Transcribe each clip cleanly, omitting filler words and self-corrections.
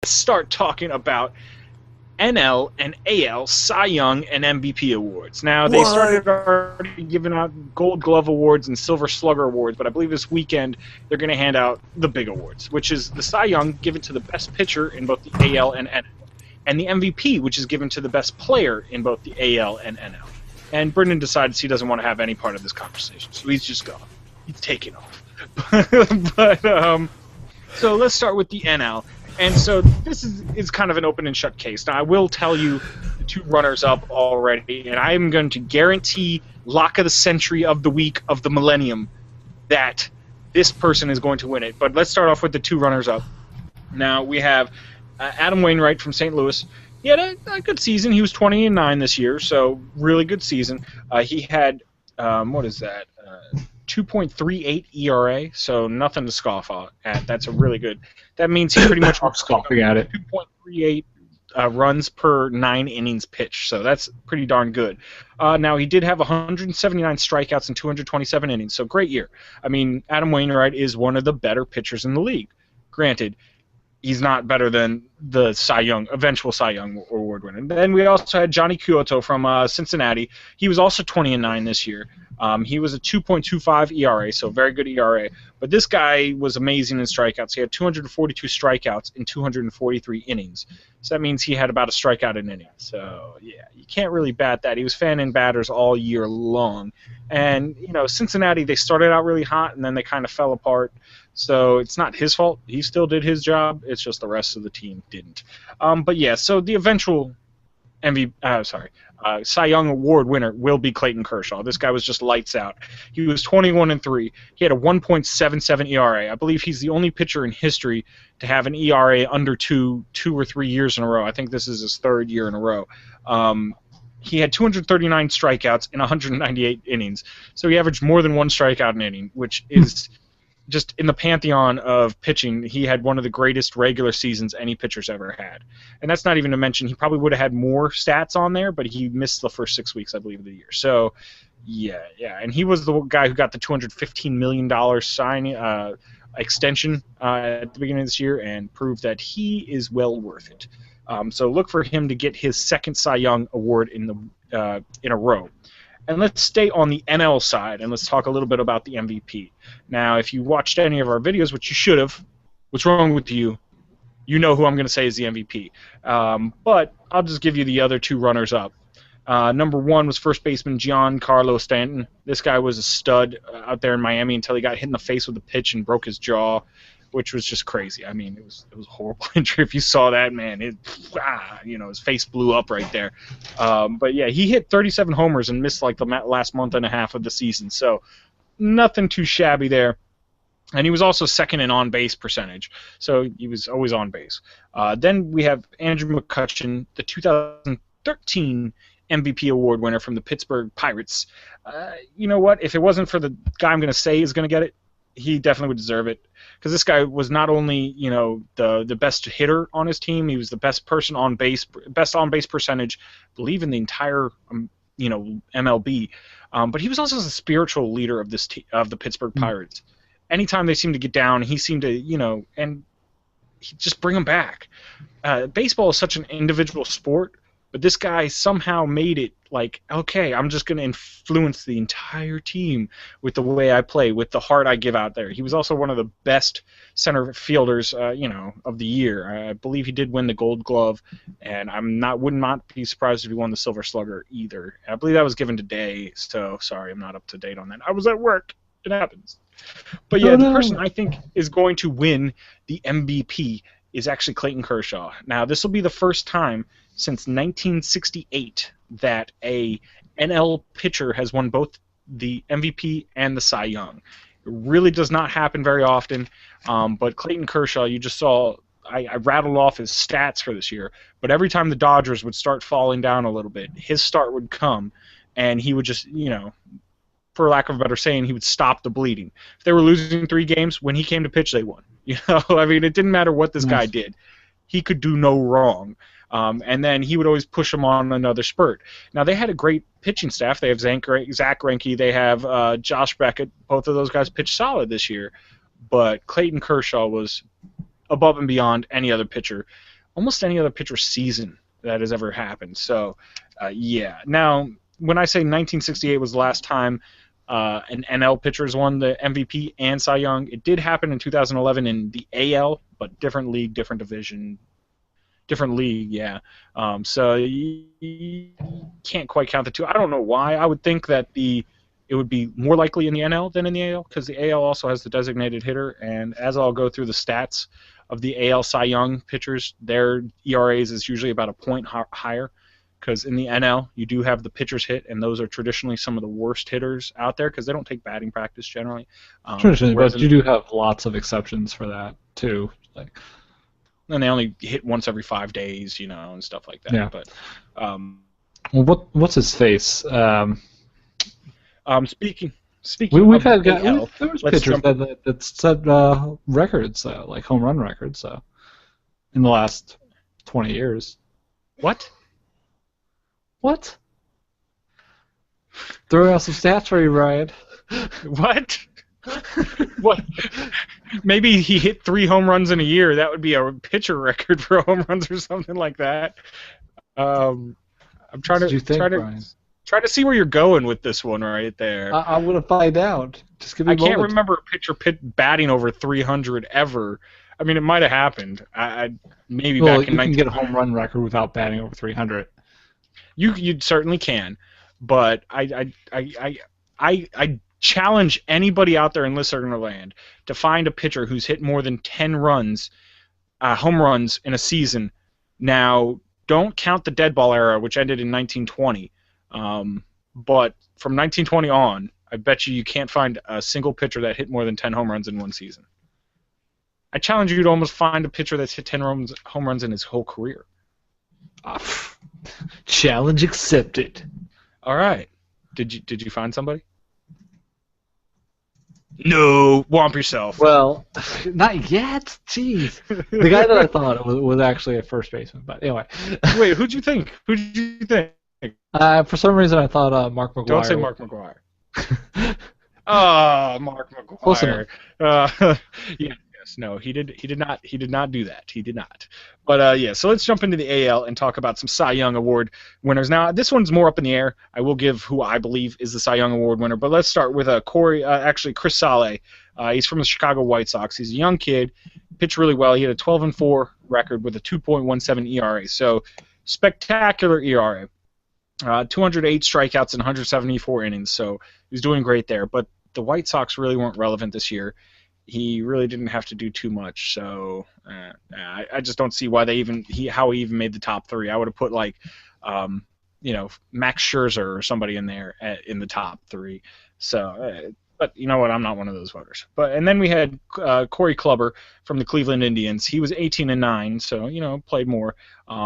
start talking about NL and AL Cy Young and MVP awards. Now, they started already giving out Gold Glove awards and Silver Slugger awards, but I believe this weekend they're going to hand out the big awards, which is the Cy Young given to the best pitcher in both the AL and NL, and the MVP, which is given to the best player in both the AL and NL. And Brendan decides he doesn't want to have any part of this conversation, so he's just gone. He's taking off. So let's start with the NL. And so this is kind of an open and shut case. Now, I will tell you the two runners-up already, and I am going to guarantee lock of the century, of the week, of the millennium, that this person is going to win it. But let's start off with the two runners-up. Now, we have Adam Wainwright from St. Louis. He had a good season. He was 20-9 this year, so really good season. He had, 2.38 ERA, so nothing to scoff at. That's a really good. That means he pretty much scoffing at it. 2.38 runs per 9 innings pitched, so that's pretty darn good. Now, he did have 179 strikeouts in 227 innings, so great year. I mean, Adam Wainwright is one of the better pitchers in the league. Granted, he's not better than the eventual Cy Young award winner. And then we also had Johnny Cueto from Cincinnati. He was also 20-9 this year. He was a 2.25 ERA, so very good ERA. But this guy was amazing in strikeouts. He had 242 strikeouts in 243 innings. So that means he had about a strikeout an inning. So, yeah, you can't really bat that. He was fanning batters all year long. And, Cincinnati, they started out really hot, and then they kind of fell apart. So it's not his fault. He still did his job. It's just the rest of the team didn't. But, yeah, so the eventual Cy Young Award winner will be Clayton Kershaw. This guy was just lights out. He was 21-3. He had a 1.77 ERA. I believe he's the only pitcher in history to have an ERA under 2 or 3 years in a row. I think this is his third year in a row. He had 239 strikeouts in 198 innings. So he averaged more than one strikeout an inning, which is just in the pantheon of pitching, he had one of the greatest regular seasons any pitcher's ever had. And that's not even to mention he probably would have had more stats on there, but he missed the first 6 weeks, I believe, of the year. So, yeah. And he was the guy who got the $215 million extension at the beginning of this year and proved that he is well worth it. So look for him to get his second Cy Young award in a row. And let's stay on the NL side, and let's talk a little bit about the MVP. Now, if you watched any of our videos, which you should have, what's wrong with you? You know who I'm going to say is the MVP. But I'll just give you the other two runners-up. Number one was first baseman Giancarlo Stanton. This guy was a stud out there in Miami until he got hit in the face with a pitch and broke his jaw, which was just crazy. I mean, it was a horrible injury. If you saw that, man, his face blew up right there. But yeah, he hit 37 homers and missed like the last month and a half of the season. So nothing too shabby there. And he was also second in on-base percentage, so he was always on base. Then we have Andrew McCutchen, the 2013 MVP award winner from the Pittsburgh Pirates. You know what? If it wasn't for the guy I'm going to say is going to get it, he definitely would deserve it, because this guy was not only the best hitter on his team, he was the best person on base, best on base percentage, I believe, in the entire MLB. But he was also the spiritual leader of this of the Pittsburgh Pirates. Anytime they seemed to get down, he seemed to and he'd just bring them back. Baseball is such an individual sport, but this guy somehow made it like, okay, I'm just going to influence the entire team with the way I play, with the heart I give out there. He was also one of the best center fielders, of the year. I believe he did win the Gold Glove, and would not be surprised if he won the Silver Slugger either. I believe that was given today, so sorry, I'm not up to date on that. I was at work. It happens. But yeah, the person I think is going to win the MVP is actually Clayton Kershaw. Now, this will be the first time since 1968 that a NL pitcher has won both the MVP and the Cy Young. It really does not happen very often, but Clayton Kershaw, you just saw, I rattled off his stats for this year, but every time the Dodgers would start falling down a little bit, his start would come, and he would just, for lack of a better saying, he would stop the bleeding. If they were losing 3 games, when he came to pitch, they won. I mean, it didn't matter what this guy did. He could do no wrong. And then he would always push them on another spurt. Now, they had a great pitching staff. They have Zach Greinke. They have Josh Beckett. Both of those guys pitched solid this year. But Clayton Kershaw was above and beyond any other pitcher, almost any other pitcher season that has ever happened. So, yeah. Now, when I say 1968 was the last time an NL pitcher has won the MVP and Cy Young, it did happen in 2011 in the AL, but different league, different division, different league, yeah. So you can't quite count the two. I don't know why. I would think that it would be more likely in the NL than in the AL, because the AL also has the designated hitter, and as I'll go through the stats of the AL Cy Young pitchers, their ERAs is usually about a point higher, because in the NL you do have the pitchers hit, and those are traditionally some of the worst hitters out there because they don't take batting practice generally. Traditionally, but you do have lots of exceptions for that too. Like, and they only hit once every 5 days, and stuff like that. Yeah. But well, what's his face? Speaking We've of had AL, there was let's pitchers jump- that set records, like home run records, in the last 20 years. What? What? Throwing out some stats for you, Ryan. What? What? Maybe he hit 3 home runs in a year. That would be a pitcher record for home runs or something like that. I'm trying try to see where you're going with this one right there. I'm gonna find out. Just give me a moment. I can't remember a pitcher batting over 300 ever. I mean, it might have happened. Maybe back in 19. You can get a home run record without batting over 300. You certainly can, but I challenge anybody out there in listener land to find a pitcher who's hit more than 10 home runs in a season. Now, don't count the dead ball era, which ended in 1920. But from 1920 on, I bet you can't find a single pitcher that hit more than 10 home runs in one season. I challenge you to almost find a pitcher that's hit 10 home runs in his whole career. Challenge accepted. All right. Did you find somebody? No, whomp yourself. Well, not yet. Jeez. The guy that I thought was actually a first baseman, but anyway. Wait, who'd you think? For some reason, I thought Mark McGwire. Don't say Mark McGwire. Oh, Mark McGwire. Close enough. Yeah. Yes, no, he did not do that. He did not. But yeah, so let's jump into the AL and talk about some Cy Young Award winners. Now, this one's more up in the air. I will give who I believe is the Cy Young Award winner, but let's start with Chris Sale. He's from the Chicago White Sox. He's a young kid, pitched really well. He had a 12-4 record with a 2.17 ERA. So spectacular ERA. 208 strikeouts in 174 innings. So he was doing great there. But the White Sox really weren't relevant this year. He really didn't have to do too much, so I just don't see why how he even made the top 3. I would have put Max Scherzer or somebody in there in the top 3. So, but you know what? I'm not one of those voters. And then we had Corey Kluber from the Cleveland Indians. He was 18-9, so played more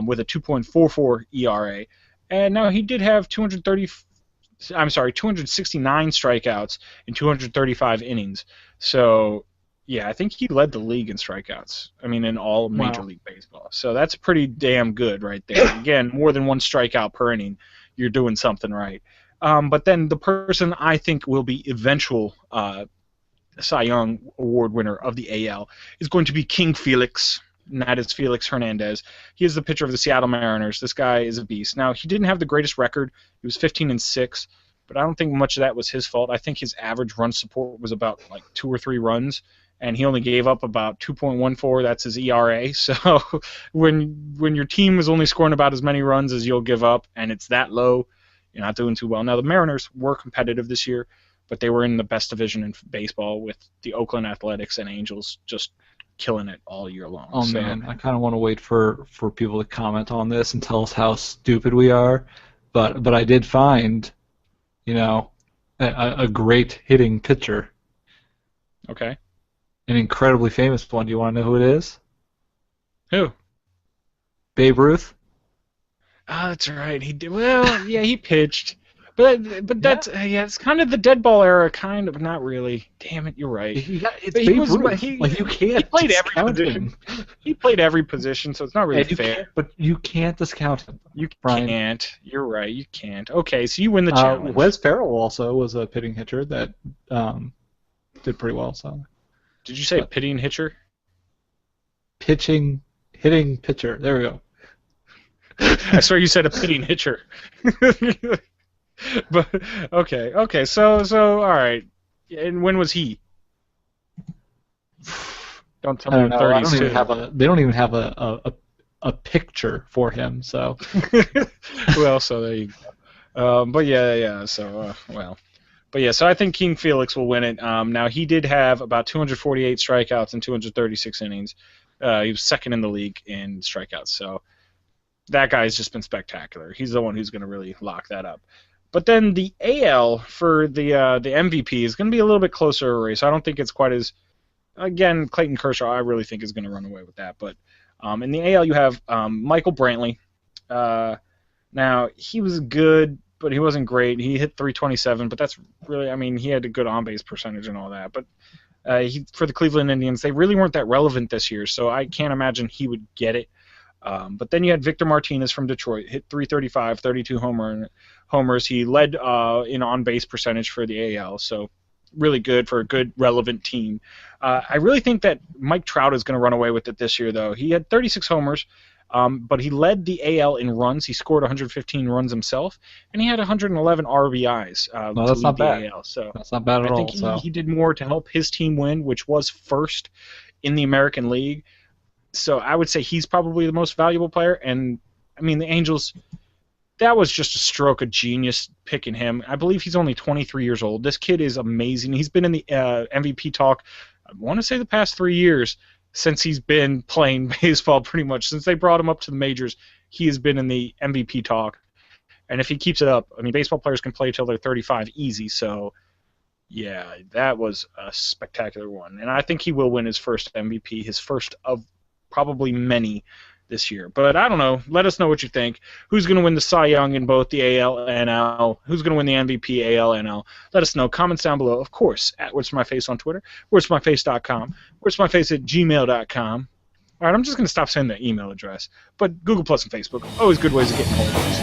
with a 2.44 ERA. And now he did have 269 strikeouts in 235 innings. So, yeah, I think he led the league in strikeouts. I mean, in all Major League Baseball. So that's pretty damn good right there. Again, more than 1 strikeout per inning, you're doing something right. But then the person I think will be eventual Cy Young Award winner of the AL is going to be King Felix. And that is Felix Hernandez. He is the pitcher of the Seattle Mariners. This guy is a beast. Now, he didn't have the greatest record. He was 15-6, but I don't think much of that was his fault. I think his average run support was about 2 or 3 runs, and he only gave up about 2.14. That's his ERA. So when your team is only scoring about as many runs as you'll give up, and it's that low, you're not doing too well. Now, the Mariners were competitive this year, but they were in the best division in baseball with the Oakland Athletics and Angels just killing it all year long. Oh, so, man, I kind of want to wait for people to comment on this and tell us how stupid we are, but I did find, a great hitting pitcher. Okay. An incredibly famous one. Do you want to know who it is? Who? Babe Ruth. Oh, that's right. He did. Well, yeah, he pitched. But that's it's kind of the dead ball era, kind of. Not really. Damn it, you're right. It's Babe Ruth. You can't. He played every position. He played every position, so it's not really fair. But you can't discount him. You can't. You're right. You can't. Okay, so you win the challenge. Wes Ferrell also was a pitting pitcher that did pretty well. So. Did you say pitting pitcher? hitting pitcher. There we go. I swear you said a pitting hitcher. But okay. So all right. And when was he? Don't tell me in the 30s too. They don't even have a picture for him. So. Well, so there you go. But yeah. So well. But yeah, so I think King Felix will win it. Now, he did have about 248 strikeouts in 236 innings. He was second in the league in strikeouts. So that guy's just been spectacular. He's the one who's going to really lock that up. But then the AL for the MVP is going to be a little bit closer a race. I don't think it's quite as... Again, Clayton Kershaw, I really think is going to run away with that. But in the AL, you have Michael Brantley. Now, he was good, but he wasn't great. He hit 327, but that's really, I mean, he had a good on-base percentage and all that. But for the Cleveland Indians, they really weren't that relevant this year, so I can't imagine he would get it. But then you had Victor Martinez from Detroit, hit 335, 32 homers. He led in on-base percentage for the AL, so really good for a good, relevant team. I really think that Mike Trout is going to run away with it this year, though. He had 36 homers. But he led the AL in runs. He scored 115 runs himself, and he had 111 RBIs no, that's to not lead bad. the AL. So that's not bad at all. I think he did more to help his team win, which was first in the American League. So I would say he's probably the most valuable player. And, I mean, the Angels, that was just a stroke of genius picking him. I believe he's only 23 years old. This kid is amazing. He's been in the MVP talk, I want to say the past 3 years, since he's been playing baseball pretty much. Since they brought him up to the majors, he has been in the MVP talk. And if he keeps it up, I mean, baseball players can play till they're 35 easy. So, yeah, that was a spectacular one. And I think he will win his first MVP, his first of probably many this year. But I don't know. Let us know what you think. Who's going to win the Cy Young in both the AL and NL? Who's going to win the MVP, AL, NL? Let us know. Comments down below. Of course, at Where's My Face on Twitter, where'smyface.com, where'smyface@gmail.com. All right, I'm just going to stop saying the email address. But Google Plus and Facebook, always good ways of getting hold of us.